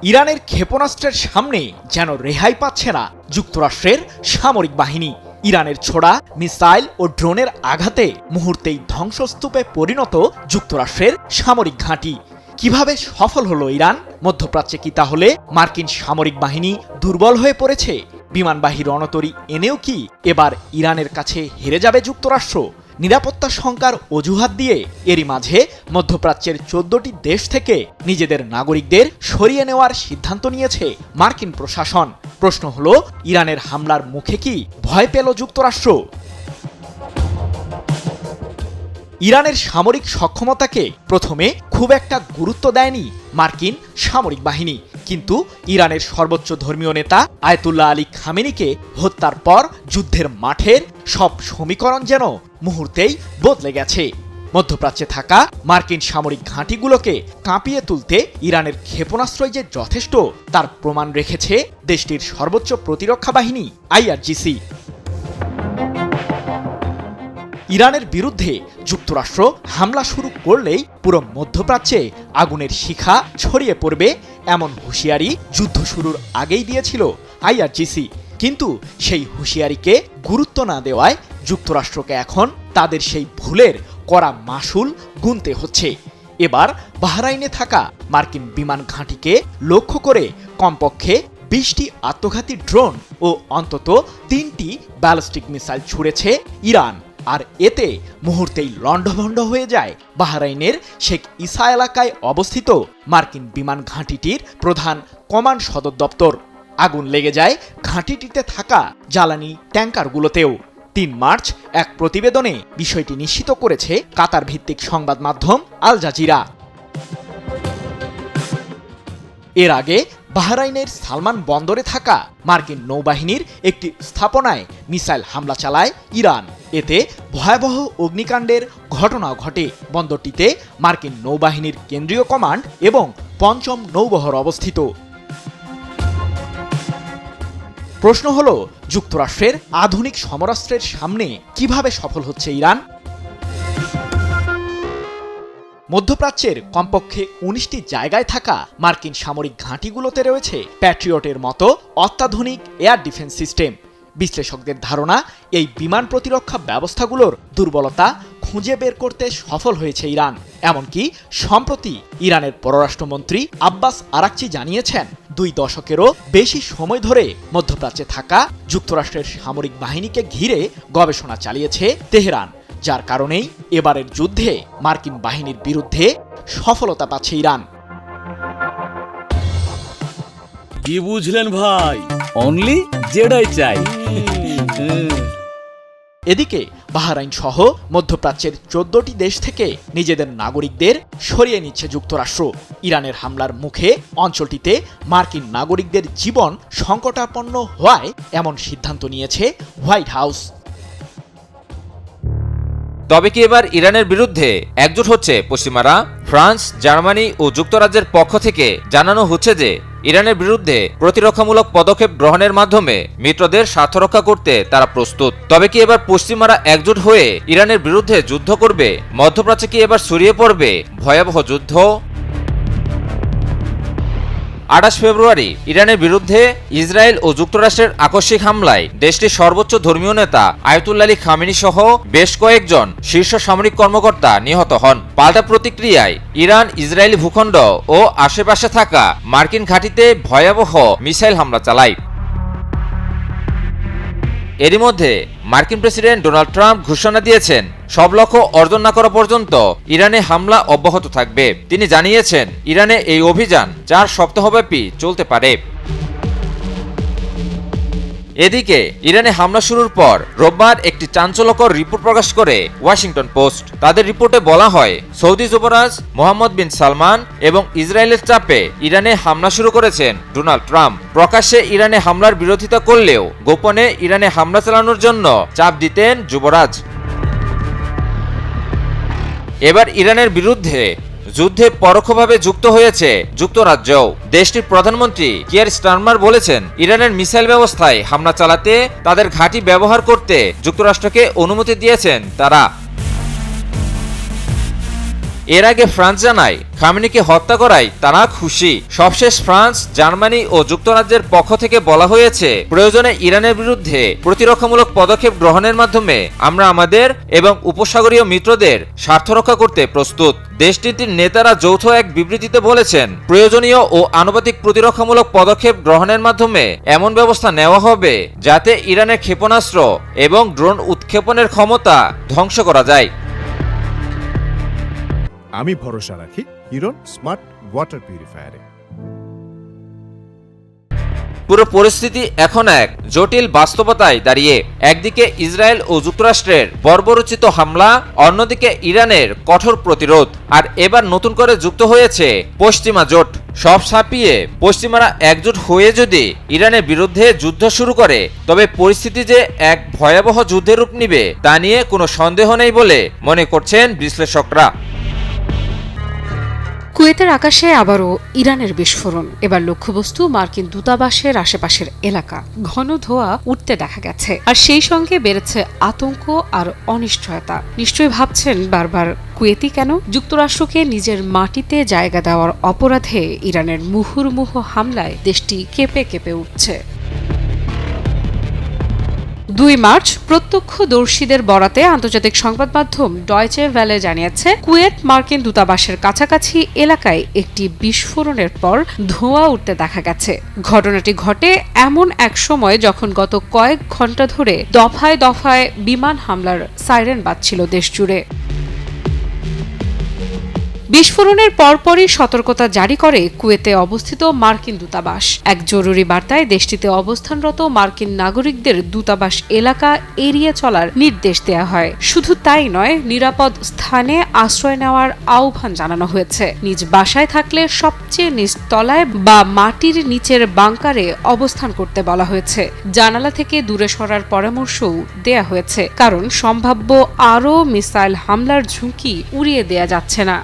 ইরানের ক্ষেপণাস্ত্রের সামনে যেন রেহাই পাচ্ছে না যুক্তরাষ্ট্রের সামরিক বাহিনী। ইরানের ছোড়া মিসাইল ও ড্রোনের আঘাতে মুহূর্তেই ধ্বংসস্তূপে পরিণত যুক্তরাষ্ট্রের সামরিক ঘাঁটি। কিভাবে সফল হলো ইরান? মধ্যপ্রাচ্যে কি তাহলে মার্কিন সামরিক বাহিনী দুর্বল হয়ে পড়েছে? বিমানবাহী রণতরী এনেও কি এবার ইরানের কাছে হেরে যাবে যুক্তরাষ্ট্র? নিরাপত্তা শঙ্কার অজুহাত দিয়ে এরই মাঝে মধ্যপ্রাচ্যের 14টি দেশ থেকে নিজেদের নাগরিকদের সরিয়ে নেওয়ার সিদ্ধান্ত নিয়েছে মার্কিন প্রশাসন। প্রশ্ন হলো, ইরানের হামলার মুখে কি ভয় পেল যুক্তরাষ্ট্র? ইরানের সামরিক সক্ষমতাকে প্রথমে খুব একটা গুরুত্ব দেয়নি মার্কিন সামরিক বাহিনী, কিন্তু ইরানের সর্বোচ্চ ধর্মীয় নেতা আয়াতুল্লাহ আলী খামেনিকে হত্যার পর যুদ্ধের মাঠের সব সমীকরণ যেন মুহূর্তেই বদলে গেছে। মধ্যপ্রাচ্যে থাকা মার্কিন সামরিক ঘাঁটিগুলোকে কাঁপিয়ে তুলতে ইরানের ক্ষেপণাস্ত্রই যে যথেষ্ট তার প্রমাণ রেখেছে দেশটির সর্বোচ্চ প্রতিরক্ষা বাহিনী IRGC। ইরানের বিরুদ্ধে যুক্তরাষ্ট্র হামলা শুরু করলেই পুরো মধ্যপ্রাচ্যে আগুনের শিখা ছড়িয়ে পড়বে এমন হুঁশিয়ারি যুদ্ধ শুরুর আগেই দিয়েছিল IRGC, কিন্তু সেই হুঁশিয়ারিকে গুরুত্ব না দেওয়ায় যুক্তরাষ্ট্রকে এখন তাদের সেই ভুলের কড়া মাসুল গুনতে হচ্ছে। এবার বাহরাইনে থাকা মার্কিন বিমান ঘাঁটিকে লক্ষ্য করে কমপক্ষে 20টি আত্মঘাতী ড্রোন ও অন্তত 3টি ব্যালিস্টিক মিসাইল ছুড়েছে ইরান। আর এতে মুহূর্তেই লণ্ডভণ্ড হয়ে যায় বাহরাইনের শেখ ইসা এলাকায় অবস্থিত মার্কিন বিমান ঘাঁটিটির প্রধান কমান্ড সদর দপ্তর। আগুন লেগে যায় ঘাঁটিটিতে থাকা জ্বালানি ট্যাঙ্কারগুলোতেও। 3 মার্চ এক প্রতিবেদনে বিষয়টি নিশ্চিত করেছে কাতার ভিত্তিক সংবাদ মাধ্যম আল জাজিরা। এর আগে বাহরাইনের সালমান বন্দরে থাকা মার্কিন নৌবাহিনীর একটি স্থাপনায় মিসাইল হামলা চালায় ইরান। এতে ভয়াবহ অগ্নিকাণ্ডের ঘটনা ঘটে। বন্দরটিতে মার্কিন নৌবাহিনীর কেন্দ্রীয় কমান্ড এবং 5ম নৌবহর অবস্থিত। প্রশ্ন হলো, যুক্তরাষ্ট্রের আধুনিক সমরাস্ত্রের সামনে কিভাবে সফল হচ্ছে ইরান? মধ্যপ্রাচ্যের কমপক্ষে 19টি জায়গায় থাকা মার্কিন সামরিক ঘাঁটিগুলোতে রয়েছে প্যাট্রিয়টের মতো অত্যাধুনিক এয়ার ডিফেন্স সিস্টেম। বিশ্লেষকদের ধারণা, এই বিমান প্রতিরক্ষা ব্যবস্থাগুলোর দুর্বলতা খুঁজে বের করতে সফল হয়েছে ইরান। এমনকি সম্প্রতি ইরানের পররাষ্ট্রমন্ত্রী আব্বাস আরাকচি জানিয়েছেন, 2 দশকেরও বেশি সময় ধরে মধ্যপ্রাচ্যে থাকা যুক্তরাষ্ট্রের সামরিক বাহিনীকে ঘিরে গবেষণা চালিয়েছে তেহরান, যার কারণেই এবারের যুদ্ধে মার্কিন বাহিনীর বিরুদ্ধে সফলতা পাচ্ছে ইরান। কি বুঝলেন ভাই? অনলি জেডাই চাই। এদিকে বাহরাইন সহ মধ্যপ্রাচ্যের 14টি দেশ থেকে নিজেদের নাগরিকদের সরিয়ে নিচ্ছে যুক্তরাষ্ট্র। ইরানের হামলার মুখে অঞ্চলটিতে মার্কিন নাগরিকদের জীবন সংকটাপন্ন হওয়ায় এমন সিদ্ধান্ত নিয়েছে হোয়াইট হাউস। তবে কি এবার ইরানের বিরুদ্ধে একজোট হচ্ছে পশ্চিমারা? ফ্রান্স, জার্মানি ও যুক্তরাজ্যের পক্ষ থেকে জানানো হচ্ছে যে ইরানের বিরুদ্ধে প্রতিরক্ষামূলক পদক্ষেপ গ্রহণের মাধ্যমে মিত্রদের স্বার্থ রক্ষা করতে তারা প্রস্তুত। তবে কি এবার পশ্চিমারা একজোট হয়ে ইরানের বিরুদ্ধে যুদ্ধ করবে? মধ্যপ্রাচ্যে কি এবার ছড়িয়ে পড়বে ভয়াবহ যুদ্ধ? 28 ফেব্রুয়ারি ইরানের বিরুদ্ধে ইসরায়েল ও যুক্তরাষ্ট্রের আকস্মিক হামলায় দেশটির সর্বোচ্চ ধর্মীয় নেতা আয়াতুল্লাহ আলী খামেনি সহ বেশ কয়েকজন শীর্ষ সামরিক কর্মকর্তা নিহত হন। পাল্টা প্রতিক্রিয়ায় ইরান ইসরায়েলি ভূখণ্ড ও আশেপাশে থাকা মার্কিন ঘাঁটিতে ভয়াবহ মিসাইল হামলা চালায়। এরই মধ্যে মার্কিন প্রেসিডেন্ট ডোনাল্ড ট্রাম্প ঘোষণা দিয়েছেন, সব লক্ষ্য অর্জন না করা পর্যন্ত ইরানে হামলা অব্যাহত থাকবে। তিনি জানিয়েছেন, ইরানে এই অভিযান 4 সপ্তাহব্যাপী চলতে পারে। এদিকে ইরানে হামলা শুরুর পর রোববার একটি চাঞ্চল্যকর রিপোর্ট প্রকাশ করে ওয়াশিংটন পোস্ট। তাদের রিপোর্টে বলা হয়, সৌদি যুবরাজ মোহাম্মদ বিন সালমান এবং ইসরায়েলের চাপে ইরানে হামলা শুরু করেছেন ডোনাল্ড ট্রাম্প। প্রকাশ্যে ইরানে হামলার বিরোধিতা করলেও গোপনে ইরানে হামলা চালানোর জন্য চাপ দিতেন যুবরাজ। এবার ইরানের বিরুদ্ধে যুদ্ধে পরোক্ষভাবে যুক্ত হয়েছে যুক্তরাজ্য। দেশটির প্রধানমন্ত্রী কিয়ার স্টারমার বলেছেন, ইরানের মিসাইল ব্যবস্থায় হামলা চালাতে তাদের ঘাঁটি ব্যবহার করতে যুক্তরাষ্ট্রকে অনুমতি দিয়েছেন তারা। এর আগে ফ্রান্স জানায় খামেনিকে হত্যা করায় তারা খুশি। সবশেষ ফ্রান্স, জার্মানি ও যুক্তরাজ্যের পক্ষ থেকে বলা হয়েছে, প্রয়োজনে ইরানের বিরুদ্ধে প্রতিরক্ষামূলক পদক্ষেপ গ্রহণের মাধ্যমে আমরা আমাদের এবং উপসাগরীয় মিত্রদের স্বার্থ রক্ষা করতে প্রস্তুত। দেশটির নেতারা যৌথ এক বিবৃতিতে বলেছেন, প্রয়োজনীয় ও আনুপাতিক প্রতিরক্ষামূলক পদক্ষেপ গ্রহণের মাধ্যমে এমন ব্যবস্থা নেওয়া হবে যাতে ইরানের ক্ষেপণাস্ত্র এবং ড্রোন উৎক্ষেপণের ক্ষমতা ধ্বংস করা যায়। আমি ভরসা রাখি হিরন স্মার্ট ওয়াটার পিউরিফায়ারে। পুরো পরিস্থিতি এখন এক জটিল বাস্তবতায় দাঁড়িয়ে। একদিকে ইসরায়েল ও যুক্তরাষ্ট্রের বর্বরোচিত হামলা, অন্যদিকে ইরানের কঠোর প্রতিরোধ, আর এবার নতুন করে যুক্ত হয়েছে পশ্চিমা জোট। সব ছাপিয়ে পশ্চিমারা একজোট হয়ে যদি ইরানের বিরুদ্ধে যুদ্ধ শুরু করে, তবে পরিস্থিতি যে এক ভয়াবহ যুদ্ধের রূপ নিবে তা নিয়ে কোনো সন্দেহ নেই বলে মনে করছেন বিশ্লেষকরা। কুয়েতের আকাশে আবারও ইরানের বিস্ফোরণ। এবার লক্ষ্যবস্তু মার্কিন দূতাবাসের আশেপাশের এলাকা। ঘন ধোঁয়া উঠতে দেখা গেছে, আর সেই সঙ্গে বেড়েছে আতঙ্ক আর অনিশ্চয়তা। নিশ্চয়ই ভাবছেন বারবার কুয়েতি কেন? যুক্তরাষ্ট্রকে নিজের মাটিতে জায়গা দেওয়ার অপরাধে ইরানের মুহুর্মুহু হামলায় দেশটি কেঁপে কেঁপে উঠছে। 2 মার্চ প্রত্যক্ষদর্শীদের বরাতে আন্তর্জাতিক সংবাদ মাধ্যম ডয়চে ভ্যালে জানিয়েছে, কুয়েত মার্কিন দূতাবাসের কাছাকাছি এলাকায় একটি বিস্ফোরণের পর ধোঁয়া উঠতে দেখা গেছে। ঘটনাটি ঘটে এমন এক সময় যখন গত কয়েক ঘণ্টা ধরে দফায় দফায় বিমান হামলার সাইরেন বাজছিল দেশ জুড়ে। বিস্ফোরণের পরপরই সতর্কতা জারি করে কুয়েতে অবস্থিত মার্কিন দূতাবাস। এক জরুরি বার্তায় দেশটিতে অবস্থানরত মার্কিন নাগরিকদের দূতাবাস এলাকা এড়িয়ে চলার নির্দেশ দেওয়া হয়। শুধু তাই নয়, নিরাপদ স্থানে আশ্রয় নেওয়ার আহ্বান জানানো হয়েছে। নিজ বাসায় থাকলে সবচেয়ে নিচ তলায় বা মাটির নিচের বাংকারে অবস্থান করতে বলা হয়েছে। জানালা থেকে দূরে সরার পরামর্শও দেয়া হয়েছে, কারণ সম্ভাব্য আরও মিসাইল হামলার ঝুঁকি উড়িয়ে দেয়া যাচ্ছে না।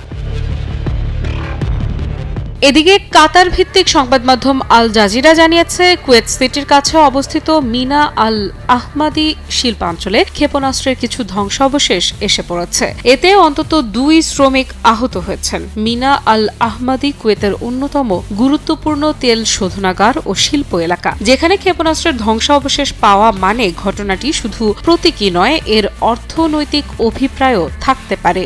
এদিকে কাতার ভিত্তিক সংবাদ মাধ্যম আল জাজিরা জানিয়েছে, কুয়েত সিটির কাছে অবস্থিত মিনা আল আহমাদি শিল্পাঞ্চলে ক্ষেপণাস্ত্রের কিছু ধ্বংসাবশেষ এসে পড়েছে। এতে অন্তত 2 শ্রমিক আহত হয়েছেন। মিনা আল আহমাদি কুয়েতের অন্যতম গুরুত্বপূর্ণ তেল শোধনাগার ও শিল্প এলাকা, যেখানে ক্ষেপণাস্ত্রের ধ্বংসাবশেষ পাওয়া মানে ঘটনাটি শুধু প্রতীকী নয়, এর অর্থনৈতিক অভিপ্রায়ও থাকতে পারে।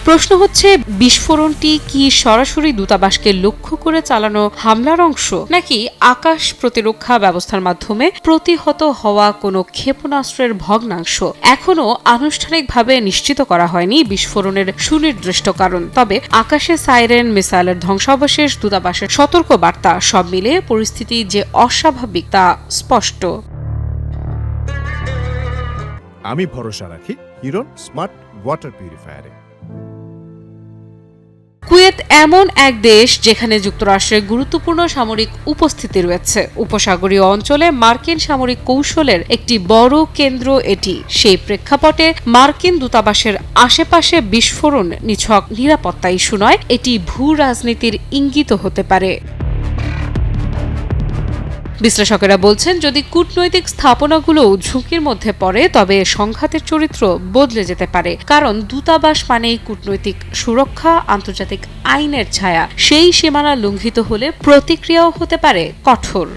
প্রশ্ন হচ্ছে, বিস্ফোরণটি কি সরাসরি দূতাবাসকে লক্ষ্য করে চালানো হামলার অংশ, নাকি আকাশ প্রতিরক্ষা ব্যবস্থার মাধ্যমে প্রতিহত হওয়া কোনো ক্ষেপণাস্ত্রের ভগ্নাংশ? এখনও আনুষ্ঠানিকভাবে নিশ্চিত করা হয়নি বিস্ফোরণের সুনির্দিষ্ট কারণ। তবে আকাশে সাইরেন, মিসাইলের ধ্বংসাবশেষ, দূতাবাসের সতর্ক বার্তা, সব মিলে পরিস্থিতি যে অস্বাভাবিক তা স্পষ্ট। আমি ভরসা রাখি হিরন স্মার্ট ওয়াটার পিউরিফায়ারে। কুয়েত এমন এক দেশ যেখানে যুক্তরাষ্ট্রের গুরুত্বপূর্ণ সামরিক উপস্থিতি রয়েছে। উপসাগরীয় অঞ্চলে মার্কিন সামরিক কৌশলের একটি বড় কেন্দ্র এটি। সেই প্রেক্ষাপটে মার্কিন দূতাবাসের আশেপাশে বিস্ফোরণ নিছক নিরাপত্তা ইস্যু নয়, এটি ভূ রাজনীতির ইঙ্গিত হতে পারে। বিশ্লেষকেরা বলছেন, যদি কূটনৈতিক স্থাপনাগুলো ঝুঁকির মধ্যে পড়ে, তবে সংঘাতের চরিত্র বদলে যেতে পারে। কারণ দূতাবাস মানেই কূটনৈতিক সুরক্ষা, আন্তর্জাতিক আইনের ছায়া। সেই সীমানা লঙ্ঘিত হলে প্রতিক্রিয়াও হতে পারে কঠোর।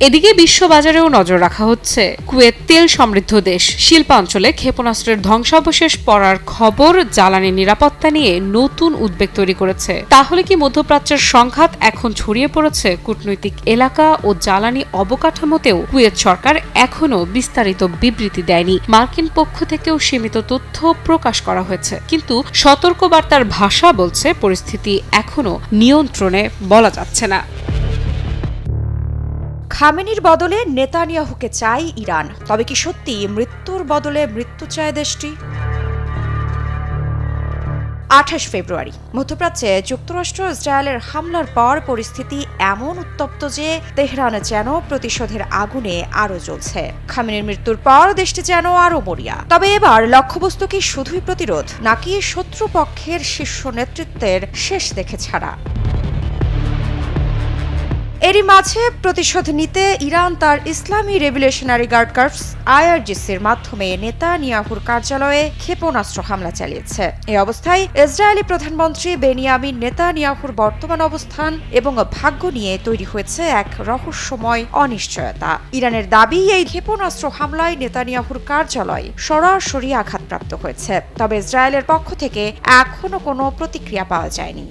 এদিকে বিশ্ববাজারেও নজর রাখা হচ্ছে। কুয়েত তেল সমৃদ্ধ দেশ। শিল্পাঞ্চলে ক্ষেপণাস্ত্রের ধ্বংসাবশেষ পড়ার খবর জ্বালানি নিরাপত্তা নিয়ে নতুন উদ্বেগ তৈরি করেছে। তাহলে কি মধ্যপ্রাচ্যের সংঘাত এখন ছড়িয়ে পড়েছে কূটনৈতিক এলাকা ও জ্বালানি অবকাঠামোতেও? কুয়েত সরকার এখনও বিস্তারিত বিবৃতি দেয়নি। মার্কিন পক্ষ থেকেও সীমিত তথ্য প্রকাশ করা হয়েছে, কিন্তু সতর্কবার্তার ভাষা বলছে পরিস্থিতি এখনও নিয়ন্ত্রণে বলা যাচ্ছে না। খামেনির বদলে নেতানিয়াহুকে চায় ইরান। তবে কি সত্যি মৃত্যুর বদলে মৃত্যু চায় দেশটি? 28 ফেব্রুয়ারি মধ্যপ্রাচ্যে যুক্তরাষ্ট্র ইসরায়েলের হামলার পর পরিস্থিতি এমন উত্তপ্ত যে তেহরানে যেন প্রতিশোধের আগুনে আরো জ্বলছে। খামেনির মৃত্যুর পর দেশটি যেন আরো মরিয়া। তবে এবার লক্ষ্যবস্তু কি শুধুই প্রতিরোধ, নাকি শত্রুপক্ষের শীর্ষ নেতৃত্বের শেষ দেখে ছাড়া? এরই মাঝে প্রতিশোধ নিতে ইরান তার ইসলামী রেভলিউশনারি গার্ড কর্পস IRGC'র মাধ্যমে নেতানিয়াহুর কার্যালয়ে ক্ষেপণাস্ত্র হামলা চালিয়েছে। এই অবস্থায় ইসরায়েলি প্রধানমন্ত্রী বেনিয়ামিন নেতানিয়াহুর বর্তমান অবস্থান এবং ভাগ্য নিয়ে তৈরি হয়েছে এক রহস্যময় অনিশ্চয়তা। ইরানের দাবি, এই ক্ষেপণাস্ত্র হামলায় নেতানিয়াহুর কার্যালয় সরাসরি আঘাতপ্রাপ্ত হয়েছে, তবে ইসরায়েলের পক্ষ থেকে এখনো কোনো প্রতিক্রিয়া পাওয়া যায়নি।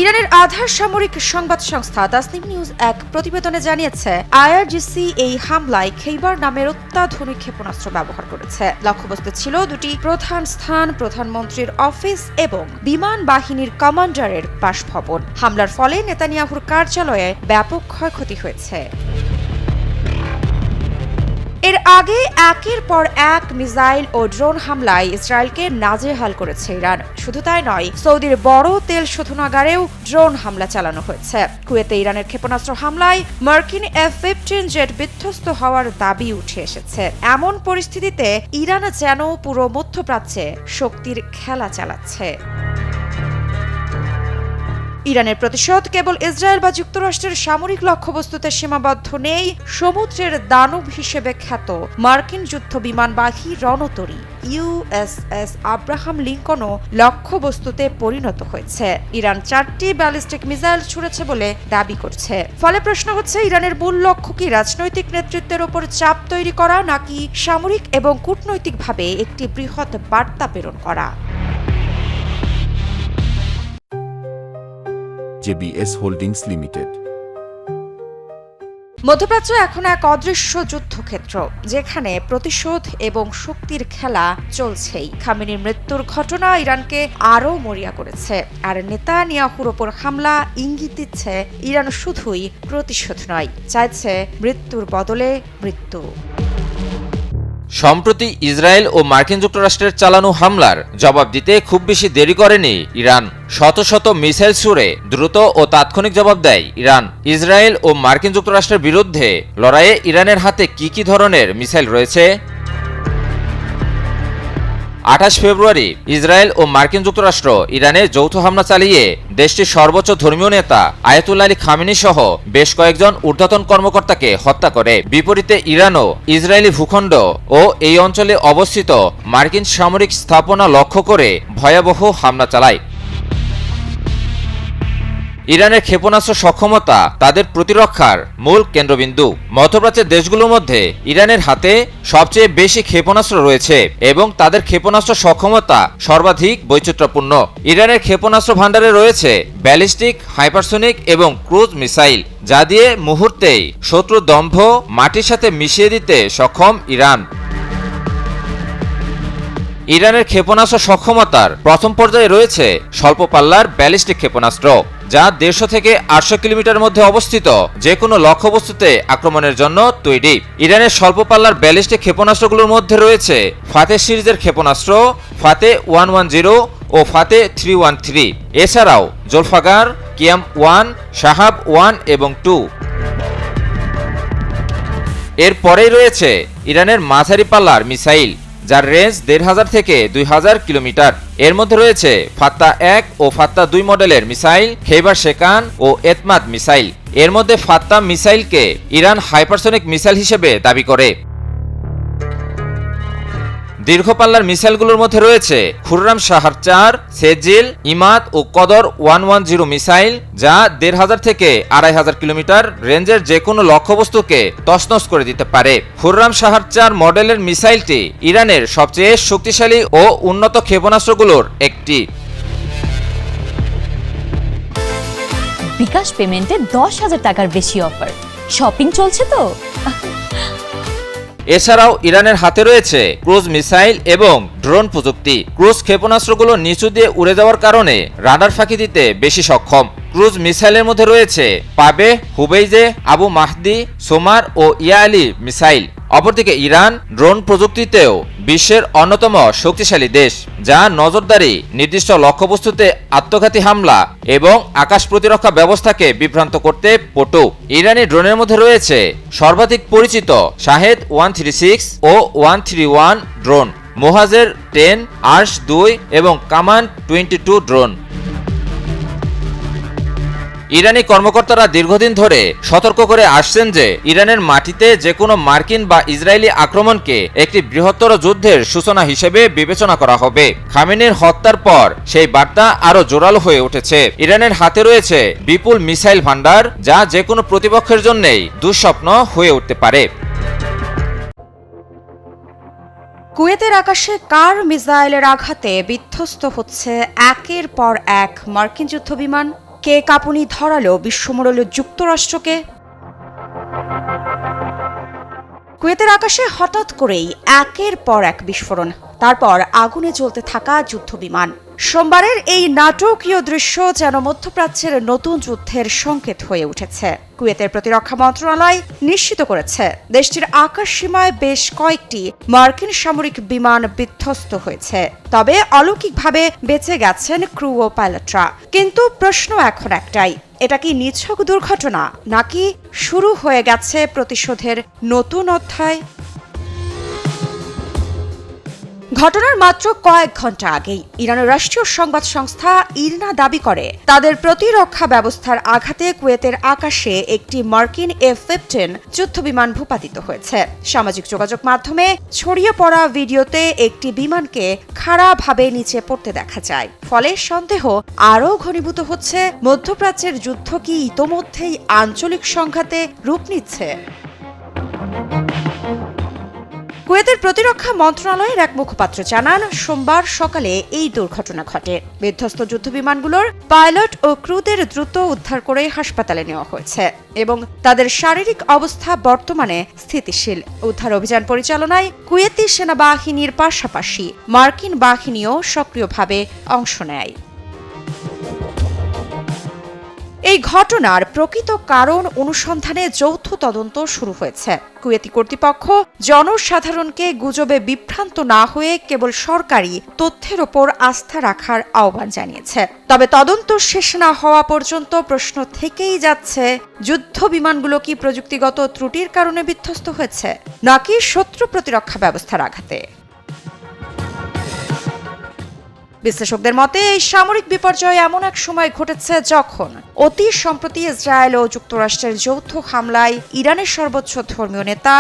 ইরানের আধার সামরিক সংবাদ সংস্থা তাসনিম নিউজ এক প্রতিবেদনে জানিয়েছে, IRGC এই হামলায় খেইবার নামের অত্যাধুনিক ক্ষেপণাস্ত্র ব্যবহার করেছে। লক্ষ্যবস্তু ছিল দুটি প্রধান স্থান, প্রধানমন্ত্রীর অফিস এবং বিমান বাহিনীর কমান্ডারের বাসভবন। হামলার ফলে নেতানিয়াহুর কার্যালয়ে ব্যাপক ক্ষয়ক্ষতি হয়েছে। এর আগে একের পর এক মিসাইল ও ড্রোন হামলায় ইসরায়েলকে নাজেহাল করেছে ইরান। শুধু তাই নয়, সৌদির বড় তেল শোধনাগারেও ড্রোন হামলা চালানো হয়েছে। কুয়েতে ইরানের ক্ষেপণাস্ত্র হামলায় মার্কিন F-15 জেট বিধ্বস্ত হওয়ার দাবি উঠে এসেছে। এমন পরিস্থিতিতে ইরান যেন পুরো মধ্যপ্রাচ্যে শক্তির খেলা চালাচ্ছে। ইরানের প্রতিশোধ কেবল ইসরায়েল বা যুক্তরাষ্ট্রের সামরিক লক্ষ্যবস্তুতে সীমাবদ্ধ নেই। সমুদ্রের দানব হিসেবে খ্যাত মার্কিন যুদ্ধ বিমানবাহী রণতরী USS আব্রাহাম লিঙ্কনও লক্ষ্যবস্তুতে পরিণত হয়েছে। ইরান 4টি ব্যালিস্টিক মিসাইল ছুড়েছে বলে দাবি করছে। ফলে প্রশ্ন হচ্ছে, ইরানের মূল লক্ষ্য কি রাজনৈতিক নেতৃত্বের ওপর চাপ তৈরি করা, নাকি সামরিক এবং কূটনৈতিকভাবে একটি বৃহৎ বার্তা প্রেরণ করা? JBS holdings limited. মধ্যপ্রাচ্য এখন এক অদৃশ্য যুদ্ধক্ষেত্র, যেখানে প্রতিশোধ এবং শক্তির খেলা চলছেই। খামেনির মৃত্যুর ঘটনা ইরানকে আরও মরিয়া করেছে, আর নেতানিয়াহুর ওপর হামলা ইঙ্গিত দিচ্ছে ইরান শুধুই প্রতিশোধ নয়, চাইছে মৃত্যুর বদলে মৃত্যু। সম্প্রতি ইসরায়েল ও মার্কিন যুক্তরাষ্ট্রের চালানো হামলার জবাব দিতে খুব বেশি দেরি করেনি ইরান। শত শত মিসাইল ছুড়ে দ্রুত ও তাৎক্ষণিক জবাব দেয় ইরান। ইসরায়েল ও মার্কিন যুক্তরাষ্ট্রের বিরুদ্ধে লড়াইয়ে ইরানের হাতে কি ধরনের মিসাইল রয়েছে? 28 ফেব্রুয়ারি ইসরায়েল ও মার্কিন যুক্তরাষ্ট্র ইরানে যৌথ হামলা চালিয়ে দেশটির সর্বোচ্চ ধর্মীয় নেতা আয়াতুল্লাহ আলী খামেনি সহ বেশ কয়েকজন ঊর্ধ্বতন কর্মকর্তাকে হত্যা করে। বিপরীতে ইরানও ইসরায়েলি ভূখণ্ড ও এই অঞ্চলে অবস্থিত মার্কিন সামরিক স্থাপনা লক্ষ্য করে ভয়াবহ হামলা চালায়। ইরানের ক্ষেপণাস্ত্র সক্ষমতা তাদের প্রতিরক্ষার মূল কেন্দ্রবিন্দু। মধ্যপ্রাচ্যের দেশগুলোর মধ্যে ইরানের হাতে সবচেয়ে বেশি ক্ষেপণাস্ত্র রয়েছে এবং তাদের ক্ষেপণাস্ত্র সক্ষমতা সর্বাধিক বৈচিত্র্যপূর্ণ। ইরানের ক্ষেপণাস্ত্র ভাণ্ডারে রয়েছে ব্যালিস্টিক, হাইপারসোনিক এবং ক্রুজ মিসাইল, যা দিয়ে মুহূর্তেই শত্রুর দম্ভ মাটির সাথে মিশিয়ে দিতে সক্ষম ইরান। ইরানের ক্ষেপণাস্ত্র সক্ষমতার প্রথম পর্যায়ে রয়েছে স্বল্প পাল্লার ব্যালিস্টিক ক্ষেপণাস্ত্র, যা 150 থেকে 800 কিলোমিটার মধ্যে অবস্থিত যে কোনো লক্ষ্যবস্তুতে আক্রমণের জন্য তৈরি। ইরানের স্বল্প পাল্লার ব্যালিস্টিক ক্ষেপণাস্ত্রগুলোর মধ্যে রয়েছে ফাতে সিরিজের ক্ষেপণাস্ত্র, ফাতে 110 ও ফাতে 313। এছাড়াও জোলফাগার, কিয়াম 1, শাহাব 1 এবং 2। এরপরেই রয়েছে ইরানের মাঝারি পাল্লার মিসাইল, যার রেঞ্জ 1500 থেকে 2000 কিলোমিটার। এর মধ্যে রয়েছে ফাত্তা 1 ও ফাত্তা 2 মডেলের মিসাইল, খেইবার শেকান ও এতমাদ মিসাইল। এর মধ্যে ফাত্তা মিসাইলকে ইরান হাইপারসোনিক মিসাইল হিসেবে দাবি করে। দীর্ঘ পাল্লার মিসাইলগুলোর মধ্যে রয়েছে খুররাম শাহর 4, সেজিল, ইমাদ ও কদর 110 মিসাইল, যা 1500 থেকে 2500 কিলোমিটার রেঞ্জের যে কোনো লক্ষ্যবস্তুকে তছনছ করে দিতে পারে। খুররাম শাহর 4 মডেলের মিসাইলটি ইরানের সবচেয়ে শক্তিশালী ও উন্নত ক্ষেপণাস্ত্রগুলোর একটি। বিকাশ পেমেন্টে 10,000 টাকার বেশি অফার, শপিং চলছে তো। এছাড়াও ইরানের হাতে রয়েছে ক্রুজ মিসাইল এবং ড্রোন প্রযুক্তি। ক্রুজ ক্ষেপণাস্ত্রগুলো নিচু দিয়ে উড়ে যাওয়ার কারণে রাডার ফাঁকি দিতে বেশি সক্ষম। ক্রুজ মিসাইলের মধ্যে রয়েছে পাবে, হুবেইজে, আবু মাহদি, সোমার ও ইয়া আলী মিসাইল। অপরদিকে ইরান ড্রোন প্রযুক্তিতেও বিশ্বের অন্যতম শক্তিশালী দেশ, যা নজরদারি, নির্দিষ্ট লক্ষ্যবস্তুতে আত্মঘাতী হামলা এবং আকাশ প্রতিরক্ষা ব্যবস্থাকে বিভ্রান্ত করতে পটু। ইরানি ড্রোনের মধ্যে রয়েছে সর্বাধিক পরিচিত শাহেদ 136 ও 131 ড্রোন, মোহাজের 10, আর্শ 2 এবং কামান 22 ড্রোন। ইরানি কর্মকর্তারা দীর্ঘদিন ধরে সতর্ক করে আসছেন যে ইরানের মাটিতে যে কোনো মার্কিন বা ইসরায়েলি আক্রমণকে একটি বৃহত্তর যুদ্ধের সূচনা হিসেবে বিবেচনা করা হবে। খামেনির হত্যার পর সেই বার্তা আরো জোরালো হয়ে উঠেছে। ইরানের হাতে রয়েছে বিপুল মিসাইল ভান্ডার, যা যে কোনো প্রতিপক্ষের জন্যই দুঃস্বপ্ন হয়ে উঠতে পারে। কুয়েতের আকাশে কার মিসাইলের আঘাতে বিধ্বস্ত হচ্ছে একের পর এক মার্কিন যুদ্ধবিমান? কে কাঁপুনি ধরালো বিশ্বমোড়ল যুক্তরাষ্ট্রকে? কুয়েতের আকাশে হঠাৎ করেই একের পর এক বিস্ফোরণ, তারপর আগুনে জ্বলতে থাকা যুদ্ধবিমান। সোমবারের এই নাটকীয় দৃশ্য যেন মধ্যপ্রাচ্যের নতুন যুদ্ধের সংকেত হয়ে উঠেছে। কুয়েতের প্রতিরক্ষা মন্ত্রণালয় নিশ্চিত করেছে দেশটির আকাশ সীমায় বেশ কয়েকটি মার্কিন সামরিক বিমান বিধ্বস্ত হয়েছে। তবে অলৌকিকভাবে বেঁচে গেছেন ক্রু ও পাইলটরা। কিন্তু প্রশ্ন এখন একটাই, এটা কি নিছক দুর্ঘটনা, নাকি শুরু হয়ে গেছে প্রতিশোধের নতুন অধ্যায়? ঘটনার মাত্র কয়েক ঘন্টা আগেই ইরানের রাষ্ট্রীয় সংবাদ সংস্থা ইরনা দাবি করে তাদের প্রতিরক্ষা ব্যবস্থার আঘাতে কুয়েতের আকাশে একটি মার্কিন F-15 যুদ্ধবিমান ভূপাতিত হয়েছে। সামাজিক যোগাযোগ মাধ্যমে ছড়িয়ে পড়া ভিডিওতে একটি বিমানকে খাড়াভাবে নিচে পড়তে দেখা যায়। ফলে সন্দেহ আরও ঘনীভূত হচ্ছে, মধ্যপ্রাচ্যের যুদ্ধ কি ইতোমধ্যেই আঞ্চলিক সংঘাতে রূপ নিচ্ছে? কুয়েতের প্রতিরক্ষা মন্ত্রণালয়ের এক মুখপাত্র জানান, সোমবার সকালে এই দুর্ঘটনা ঘটে। বিধ্বস্ত যুদ্ধবিমানগুলোর পাইলট ও ক্রুদের দ্রুত উদ্ধার করে হাসপাতালে নেওয়া হয়েছে এবং তাদের শারীরিক অবস্থা বর্তমানে স্থিতিশীল। উদ্ধার অভিযান পরিচালনায় কুয়েতি সেনাবাহিনীর পাশাপাশি মার্কিন বাহিনীও সক্রিয়ভাবে অংশ নেয়। এই ঘটনার প্রকৃত কারণ অনুসন্ধানে যৌথ তদন্ত শুরু হয়েছে। কুয়েতি কর্তৃপক্ষ জনসাধারণকে গুজবে বিভ্রান্ত না হয়ে কেবল সরকারি তথ্যের ওপর আস্থা রাখার আহ্বান জানিয়েছে। তবে তদন্ত শেষ না হওয়া পর্যন্ত প্রশ্ন থেকেই যাচ্ছে, যুদ্ধ বিমানগুলো কি প্রযুক্তিগত ত্রুটির কারণে বিধ্বস্ত হয়েছে, নাকি শত্রু প্রতিরক্ষা ব্যবস্থার আঘাতে? বিশ্লেষকদের মতে এই সামরিক বিপর্যয় এমন এক সময় ঘটেছে যখন অতি সম্প্রতি ইসরায়েল ও যুক্তরাষ্ট্রের যৌথ হামলায় ইরানের সর্বোচ্চ ধর্মীয় নেতা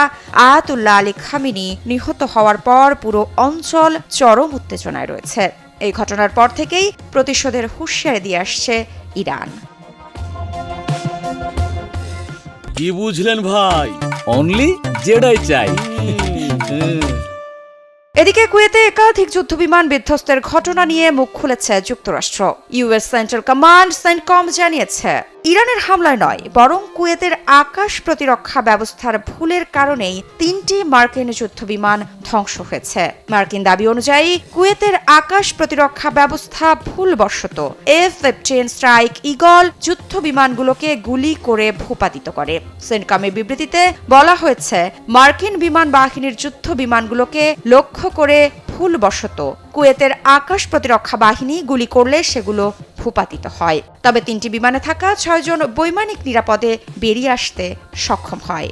আয়াতুল্লাহ আলী খামেনি নিহত হওয়ার পর পুরো অঞ্চল চরম উত্তেজনায় রয়েছে। এই ঘটনার পর থেকেই প্রতিশোধের হুঁশিয়ারি দিয়ে আসছে ইরান। কি বুঝলেন ভাই? অনলি জেডাই চাই। এদিকে কুয়েতে একাধিক যুদ্ধবিমান বিধ্বস্তের ঘটনা নিয়ে মুখ খুলেছে যুক্তরাষ্ট্র। ইউএস সেন্ট্রাল কমান্ড সেন্টকম জানিয়েছে, ইরানের হামলায় নয়, বরং কুয়েতের আকাশ প্রতিরক্ষা ব্যবস্থার ভুলের কারণেই 3টি মার্কিন যুদ্ধবিমান ধ্বংস হয়েছে। মার্কিন দাবি অনুযায়ী কুয়েতের আকাশ প্রতিরক্ষা ব্যবস্থা ভুলবশত F-15 স্ট্রাইক ঈগল যুদ্ধবিমানগুলোকে গুলি করে ভূপাতিত করে। সেন্টকমের বিবৃতিতে বলা হয়েছে, মার্কিন বিমান বাহিনীর যুদ্ধ বিমানগুলোকে লক্ষ্য করে ভুলবশত কুয়েতের আকাশ প্রতিরক্ষা বাহিনী গুলি করলে সেগুলো ভূপাতিত হয়। তবে 3টি বিমানে থাকা 6 জন বৈমানিক নিরাপদে বেরিয়ে আসতে সক্ষম হয়।